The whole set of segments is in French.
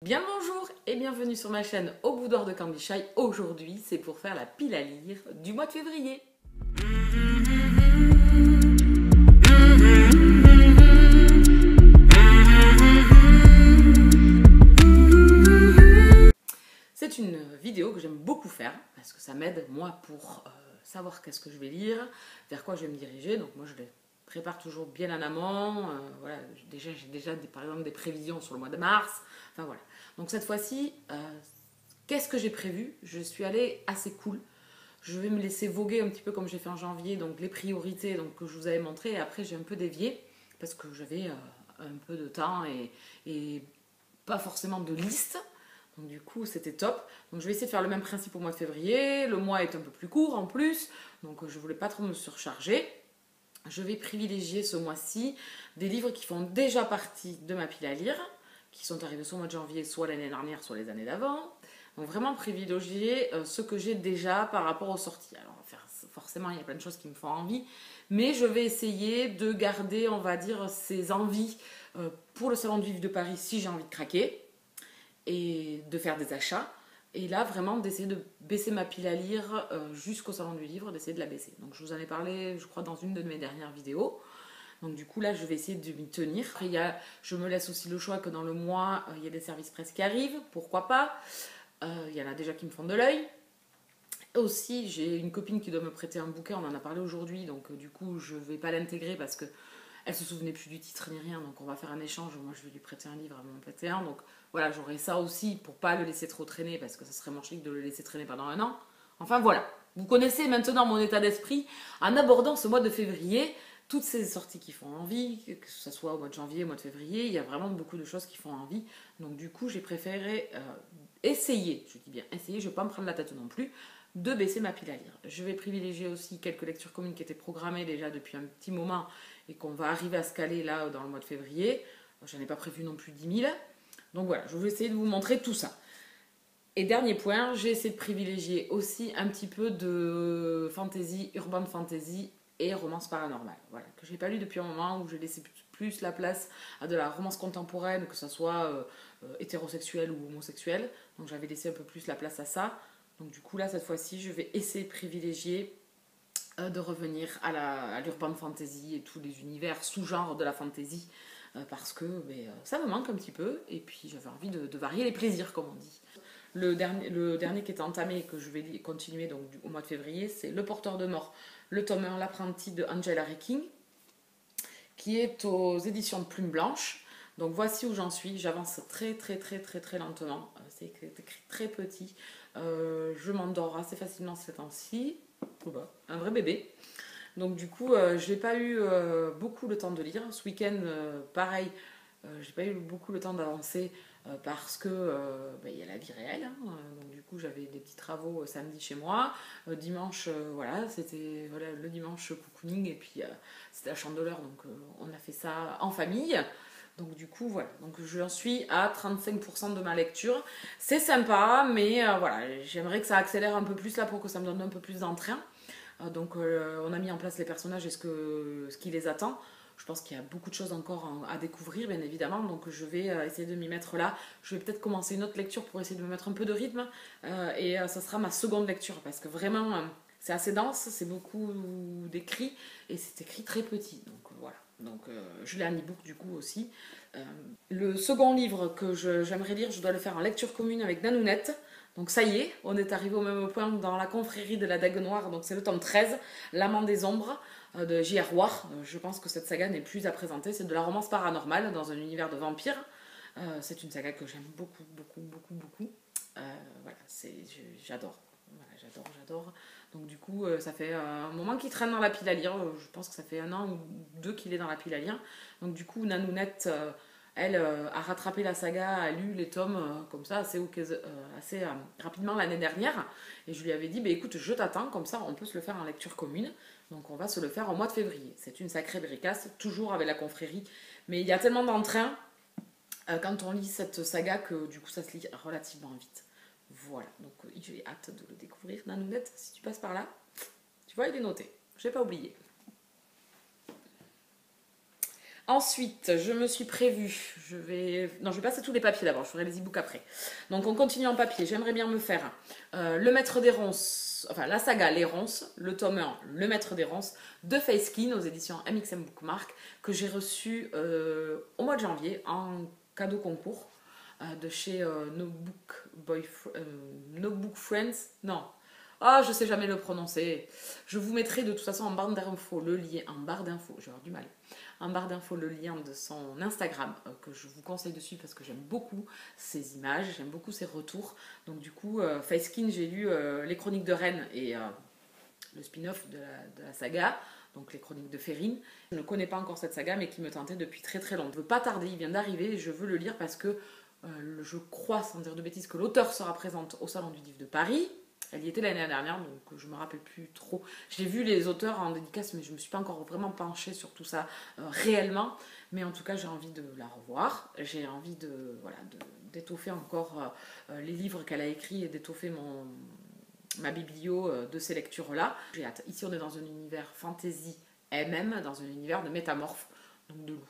Bien le bonjour et bienvenue sur ma chaîne Au Boudoir de Candy Shy. Aujourd'hui, c'est pour faire la pile à lire du mois de février. C'est une vidéo que j'aime beaucoup faire parce que ça m'aide moi pour savoir qu'est-ce que je vais lire, vers quoi je vais me diriger. Donc moi je les prépare toujours bien en amont. Voilà, j'ai déjà par exemple des prévisions sur le mois de mars. Enfin voilà. Donc cette fois-ci, qu'est-ce que j'ai prévu? Je suis allée assez cool. Je vais me laisser voguer un petit peu comme j'ai fait en janvier, donc les priorités donc, que je vous avais montrées. Et après j'ai un peu dévié parce que j'avais un peu de temps et pas forcément de liste. Donc du coup, c'était top. Donc je vais essayer de faire le même principe au mois de février. Le mois est un peu plus court en plus, donc je voulais pas trop me surcharger. Je vais privilégier ce mois-ci des livres qui font déjà partie de ma pile à lire, qui sont arrivés soit au mois de janvier, soit l'année dernière, soit les années d'avant. Donc vraiment privilégier ce que j'ai déjà par rapport aux sorties. Alors forcément, il y a plein de choses qui me font envie, mais je vais essayer de garder, on va dire, ces envies pour le Salon du Livre de Paris si j'ai envie de craquer et de faire des achats. Et là, vraiment, d'essayer de baisser ma pile à lire jusqu'au Salon du Livre, d'essayer de la baisser. Donc, je vous en ai parlé, je crois, dans une de mes dernières vidéos. Donc, du coup, là, je vais essayer de m'y tenir. Après, je me laisse aussi le choix que dans le mois, il y a des services presse qui arrivent. Pourquoi pas? Il y en a déjà qui me font de l'œil. Aussi, j'ai une copine qui doit me prêter un bouquin, on en a parlé aujourd'hui. Donc, du coup, je ne vais pas l'intégrer parce que elle se souvenait plus du titre ni rien, donc on va faire un échange. Moi, je vais lui prêter un livre, elle va m'en prêter un. Donc voilà, j'aurai ça aussi pour pas le laisser trop traîner, parce que ça serait moins chic de le laisser traîner pendant un an. Enfin voilà, vous connaissez maintenant mon état d'esprit en abordant ce mois de février. Toutes ces sorties qui font envie, que ce soit au mois de janvier, au mois de février, il y a vraiment beaucoup de choses qui font envie. Donc du coup, j'ai préféré essayer, je dis bien essayer, je ne vais pas me prendre la tête non plus, de baisser ma pile à lire. Je vais privilégier aussi quelques lectures communes qui étaient programmées déjà depuis un petit moment et qu'on va arriver à se caler là dans le mois de février. J'en ai pas prévu non plus 10 000. Donc voilà, je vais essayer de vous montrer tout ça. Et dernier point, j'ai essayé de privilégier aussi un petit peu de fantasy, urban fantasy et romance paranormale. Voilà, que j'ai pas lu depuis un moment, où j'ai laissé plus la place à de la romance contemporaine, que ce soit hétérosexuelle ou homosexuelle. Donc j'avais laissé un peu plus la place à ça. Donc du coup là, cette fois-ci, je vais essayer de privilégier de revenir à l'urban fantasy et tous les univers sous-genres de la fantasy parce que ça me manque un petit peu et puis j'avais envie de varier les plaisirs comme on dit. Le dernier qui est entamé et que je vais continuer donc, au mois de février, c'est Le Porteur de Mort, le tome 1, L'apprenti de Angela Ricking, qui est aux éditions de Plume Blanche. Donc voici où j'en suis, j'avance très lentement, c'est écrit très petit, je m'endors assez facilement ces temps-ci, un vrai bébé. Donc du coup, je n'ai pas eu beaucoup le temps de lire. Ce week-end, pareil, j'ai pas eu beaucoup le temps d'avancer parce que il y a la vie réelle. Hein. Donc du coup, j'avais des petits travaux samedi chez moi. Dimanche, voilà, c'était voilà, le dimanche cocooning et puis c'était la chandeleur. Donc on a fait ça en famille. Donc du coup, voilà. Donc j'en suis à 35% de ma lecture. C'est sympa, mais voilà, j'aimerais que ça accélère un peu plus là pour que ça me donne un peu plus d'entrain. Donc on a mis en place les personnages et ce qui les attend. Je pense qu'il y a beaucoup de choses encore à découvrir, bien évidemment. Donc je vais essayer de m'y mettre là. Je vais peut-être commencer une autre lecture pour essayer de me mettre un peu de rythme. Et ça sera ma seconde lecture parce que vraiment, c'est assez dense, c'est beaucoup d'écrit et c'est écrit très petit. Donc voilà. Donc je l'ai en e-book du coup aussi. Le second livre que j'aimerais lire, je dois le faire en lecture commune avec Nanounette. Donc ça y est, on est arrivé au même point dans la confrérie de la Dague Noire. Donc c'est le tome 13, L'amant des ombres de J.R. War. Je pense que cette saga n'est plus à présenter. C'est de la romance paranormale dans un univers de vampires. C'est une saga que j'aime beaucoup. Voilà, j'adore. Voilà, j'adore. Donc du coup, ça fait un moment qu'il traîne dans la pile à lire. Je pense que ça fait 1 an ou 2 qu'il est dans la pile à lire. Donc du coup, Nanounette... elle a rattrapé la saga, a lu les tomes comme ça assez rapidement l'année dernière. Et je lui avais dit, écoute, je t'attends, comme ça on peut se le faire en lecture commune. Donc on va se le faire au mois de février. C'est une sacrée bricasse, toujours avec la confrérie. Mais il y a tellement d'entrain quand on lit cette saga que du coup ça se lit relativement vite. Voilà, donc j'ai hâte de le découvrir. Nanounette, si tu passes par là, tu vois, il est noté. Je n'ai pas oublié. Ensuite, je me suis prévue, non, je vais passer tous les papiers d'abord, je ferai les e-books après. Donc on continue en papier, j'aimerais bien me faire Le Maître des Ronces, enfin la saga Les Ronces, le tome 1, Le Maître des Ronces, de Facekin aux éditions MXM Bookmark, que j'ai reçu au mois de janvier en cadeau concours de chez No Book Friends, non. Ah, je sais jamais le prononcer. Je vous mettrai de toute façon en barre d'infos le lien, en barre d'infos, j'ai avoir du mal. En barre d'infos le lien de son Instagram que je vous conseille de suivre parce que j'aime beaucoup ses images, j'aime beaucoup ses retours. Donc du coup, Facekin, j'ai lu Les Chroniques de Rennes et le spin-off de la saga, donc Les Chroniques de Férine. Je ne connais pas encore cette saga mais qui me tentait depuis très très longtemps. Je ne veux pas tarder, il vient d'arriver et je veux le lire parce que je crois, sans dire de bêtises, que l'auteur sera présente au Salon du Livre de Paris. Elle y était l'année dernière, donc je me rappelle plus trop. J'ai vu les auteurs en dédicace, mais je me suis pas encore vraiment penchée sur tout ça réellement. Mais en tout cas, j'ai envie de la revoir. J'ai envie d'étoffer encore les livres qu'elle a écrits et d'étoffer ma biblio de ces lectures-là. J'ai hâte. Ici, on est dans un univers fantasy MM, dans un univers de métamorphes, donc de loups.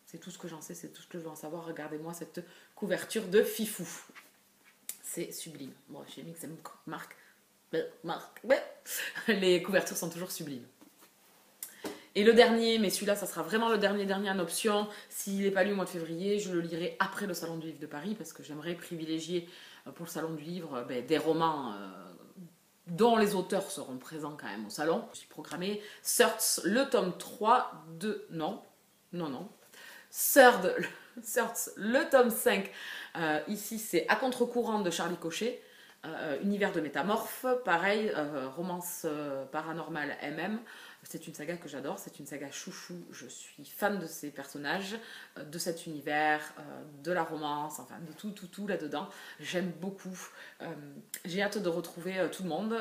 C'est tout ce que j'en sais, c'est tout ce que je veux en savoir. Regardez-moi cette couverture de fifou. C'est sublime. Moi, chez MXM Bookmark, les couvertures sont toujours sublimes. Et le dernier, mais celui-là, ça sera vraiment le dernier en option. S'il n'est pas lu au mois de février, je le lirai après le Salon du Livre de Paris parce que j'aimerais privilégier pour le Salon du Livre des romans dont les auteurs seront présents quand même au salon. Je suis programmée Search, le tome 3 de... Non. Search, le tome 5. Ici, c'est À contre-courant de Charlie Cochet. Univers de métamorphes, pareil, romance paranormale MM. C'est une saga que j'adore, c'est une saga chouchou. Je suis fan de ces personnages, de cet univers, de la romance, enfin de tout là-dedans. J'aime beaucoup. J'ai hâte de retrouver tout le monde.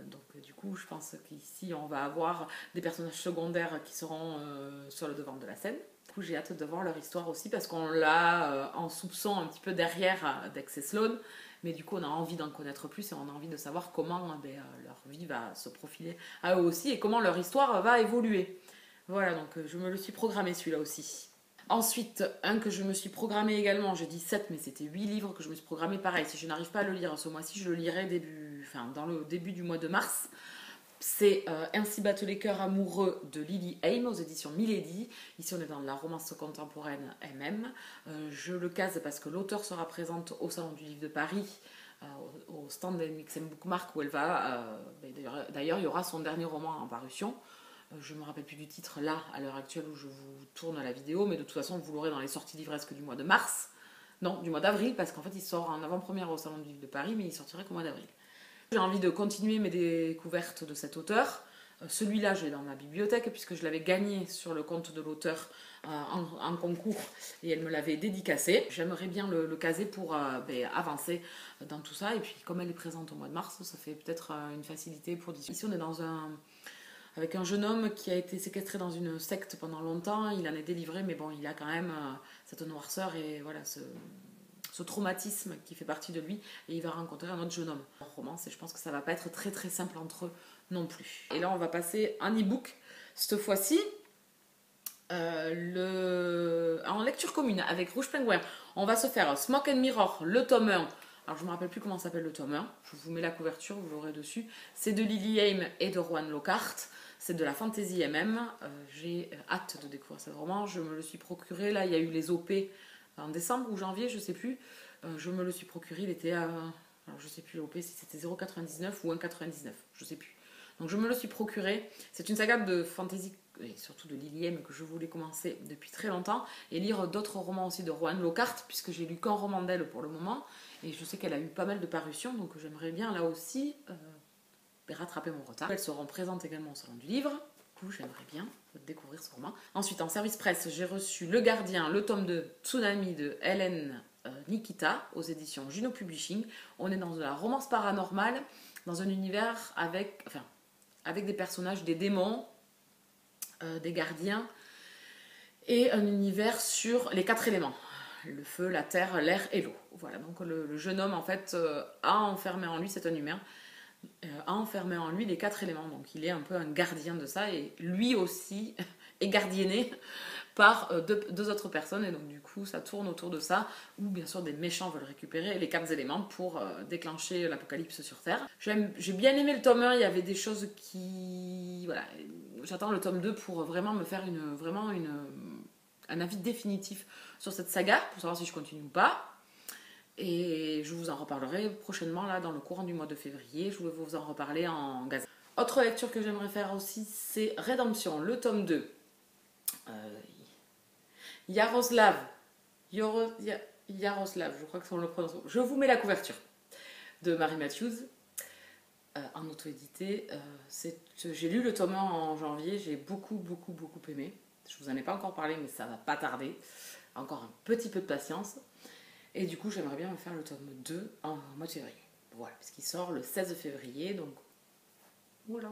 Donc du coup, je pense qu'ici, on va avoir des personnages secondaires qui seront sur le devant de la scène. Du coup, j'ai hâte de voir leur histoire aussi parce qu'on l'a en soupçon un petit peu derrière Dex et Sloane. Mais du coup, on a envie d'en connaître plus et on a envie de savoir comment leur vie va se profiler à eux aussi et comment leur histoire va évoluer. Voilà, donc je me le suis programmé celui-là aussi. Ensuite, un que je me suis programmé également, j'ai dit 7, mais c'était 8 livres que je me suis programmé. Pareil, si je n'arrive pas à le lire ce mois-ci, je le lirai dans le début du mois de mars. C'est Ainsi battent les cœurs amoureux de Lily Haim aux éditions Milady. Ici, on est dans la romance contemporaine MM. Je le case parce que l'auteur sera présente au Salon du Livre de Paris, au stand de MXM Bookmark où elle va. D'ailleurs, il y aura son dernier roman en parution. Je ne me rappelle plus du titre là, à l'heure actuelle où je vous tourne la vidéo, mais de toute façon, vous l'aurez dans les sorties livresques du mois de mars. Non, du mois d'avril, parce qu'en fait, il sort en avant-première au Salon du Livre de Paris, mais il sortirait qu'au mois d'avril. J'ai envie de continuer mes découvertes de cet auteur. Celui-là, je l'ai dans ma bibliothèque puisque je l'avais gagné sur le compte de l'auteur en concours et elle me l'avait dédicacé. J'aimerais bien le caser pour avancer dans tout ça. Et puis, comme elle est présente au mois de mars, ça fait peut-être une facilité pour discuter. Ici, on est avec un jeune homme qui a été séquestré dans une secte pendant longtemps. Il en est délivré, mais bon, il a quand même cette noirceur et voilà, ce traumatisme qui fait partie de lui et il va rencontrer un autre jeune homme en romance et je pense que ça va pas être très très simple entre eux non plus. Et là on va passer en e-book cette fois-ci en lecture commune avec Rouge Pingouin. On va se faire Smoke and Mirror, le tome 1. Alors je me rappelle plus comment s'appelle le tome 1, je vous mets la couverture, vous l'aurez dessus. C'est de Lily Haim et de Rowan Lockhart. C'est de la fantasy MM. J'ai hâte de découvrir ce roman. Je me le suis procuré. Là, il y a eu les OP en décembre ou janvier, je sais plus. Je me le suis procuré, il était à... Alors je sais plus l'OP si c'était 0,99 ou 1,99, je sais plus. Donc je me le suis procuré. C'est une saga de fantasy et surtout de Lily Haim que je voulais commencer depuis très longtemps et lire d'autres romans aussi de Rowan Lockhart puisque j'ai lu qu'un roman d'elle pour le moment et je sais qu'elle a eu pas mal de parutions donc j'aimerais bien là aussi rattraper mon retard. Elles seront présentes également au Salon du Livre. J'aimerais bien découvrir ce roman. Ensuite, en service presse, j'ai reçu Le Gardien, le tome de Tsunami de Hélène Nikita aux éditions Juno Publishing. On est dans de la romance paranormale, dans un univers avec des personnages, des démons, des gardiens, et un univers sur les 4 éléments. Le feu, la terre, l'air et l'eau. Voilà, donc le jeune homme, en fait, a enfermé en lui, c'est un humain, a enfermé en lui les 4 éléments. Donc il est un peu un gardien de ça et lui aussi est gardienné par deux autres personnes, et donc du coup ça tourne autour de ça, où bien sûr des méchants veulent récupérer les 4 éléments pour déclencher l'apocalypse sur Terre. J'ai bien aimé le tome 1, il y avait des choses qui... Voilà, j'attends le tome 2 pour vraiment me faire un avis définitif sur cette saga, pour savoir si je continue ou pas. Et je vous en reparlerai prochainement, là, dans le courant du mois de février. Je vais vous en reparler en gazette. Autre lecture que j'aimerais faire aussi, c'est Rédemption, le tome 2. Yaroslav, je crois que c'est le prononce. Je vous mets la couverture de Mary Matthews, en auto-édité. J'ai lu le tome 1 en janvier, j'ai beaucoup aimé. Je vous en ai pas encore parlé, mais ça va pas tarder. Encore un petit peu de patience. Et du coup, j'aimerais bien me faire le tome 2 en mois de février. Voilà, parce qu'il sort le 16 février, donc voilà.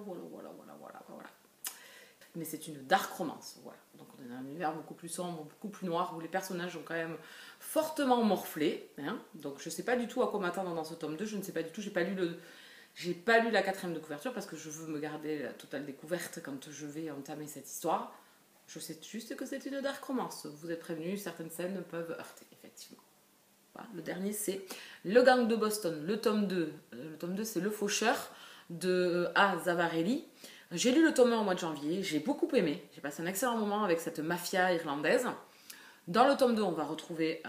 Mais c'est une dark romance, voilà. Donc on est dans un univers beaucoup plus sombre, beaucoup plus noir, où les personnages ont quand même fortement morflé. Hein. Donc je sais pas du tout à quoi m'attendre dans ce tome 2, je ne sais pas du tout, j'ai pas lu la 4e de couverture, parce que je veux me garder la totale découverte quand je vais entamer cette histoire. Je sais juste que c'est une dark romance. Vous êtes prévenus, certaines scènes peuvent heurter, effectivement. Voilà. Le dernier, c'est Le Gang de Boston, le tome 2. Le tome 2, c'est Le Faucheur de A. Zavarelli. J'ai lu le tome 1 au mois de janvier, j'ai beaucoup aimé. J'ai passé un excellent moment avec cette mafia irlandaise. Dans le tome 2, on va retrouver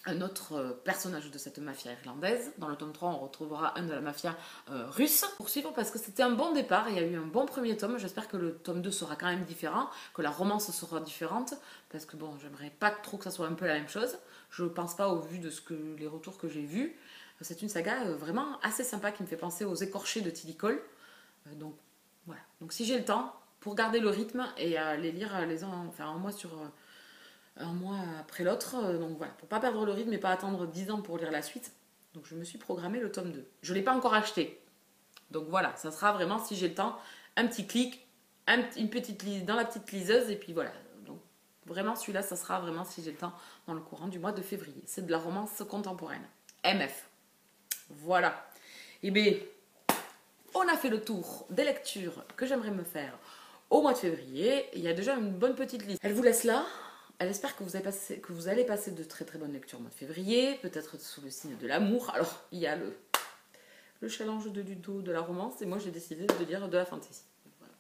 un autre personnage de cette mafia irlandaise. Dans le tome 3, on retrouvera un de la mafia russe. Poursuivre parce que c'était un bon départ, il y a eu un bon premier tome. J'espère que le tome 2 sera quand même différent, que la romance sera différente, parce que bon, j'aimerais pas trop que ça soit un peu la même chose. Je pense pas au vu de les retours que j'ai vus. C'est une saga vraiment assez sympa qui me fait penser aux Écorchés de Tilly Cole. Donc voilà. Donc si j'ai le temps, pour garder le rythme et les lire un mois après l'autre, donc voilà, pour pas perdre le rythme et pas attendre 10 ans pour lire la suite. Donc je me suis programmé le tome 2. Je l'ai pas encore acheté. Donc voilà, ça sera vraiment, si j'ai le temps, un petit clic, une petite lise dans la petite liseuse, et puis voilà. Donc vraiment celui-là, ça sera vraiment, si j'ai le temps, dans le courant du mois de février. C'est de la romance contemporaine. MF. Voilà. Et bien, on a fait le tour des lectures que j'aimerais me faire au mois de février. Il y a déjà une bonne petite liste. Elle vous laisse là. Elle espère que vous allez passer de très bonnes lectures au mois de février, peut-être sous le signe de l'amour. Alors, il y a le challenge de Ludo de la romance, et moi j'ai décidé de lire de la fantasy. Voilà,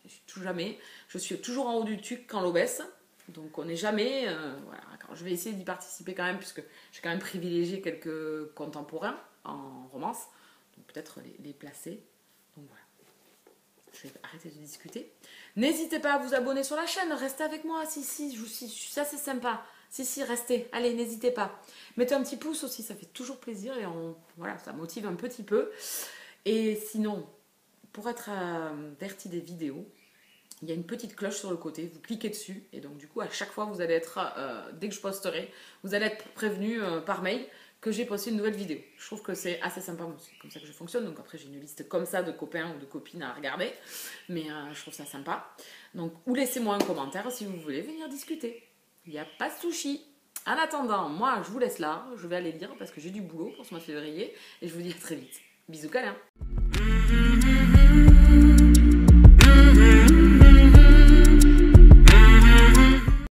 je suis toujours en haut du tuc quand l'eau baisse, donc on n'est jamais... voilà, je vais essayer d'y participer quand même, puisque j'ai quand même privilégié quelques contemporains en romance, donc peut-être les placer. Donc voilà. Je vais arrêter de discuter. N'hésitez pas à vous abonner sur la chaîne, restez avec moi, ça c'est sympa. Si, restez, allez, n'hésitez pas. Mettez un petit pouce aussi, ça fait toujours plaisir, et voilà, ça motive un petit peu. Et sinon, pour être averti des vidéos, il y a une petite cloche sur le côté, vous cliquez dessus, et donc du coup, à chaque fois, vous allez être, dès que je posterai, vous allez être prévenu par mail que j'ai posté une nouvelle vidéo. Je trouve que c'est assez sympa, c'est comme ça que je fonctionne. Donc après, j'ai une liste comme ça de copains ou de copines à regarder, mais je trouve ça sympa. Donc, ou laissez-moi un commentaire si vous voulez venir discuter. Il n'y a pas de sushi. En attendant, moi, je vous laisse là. Je vais aller lire parce que j'ai du boulot pour ce mois de février, et je vous dis à très vite. Bisous câlins.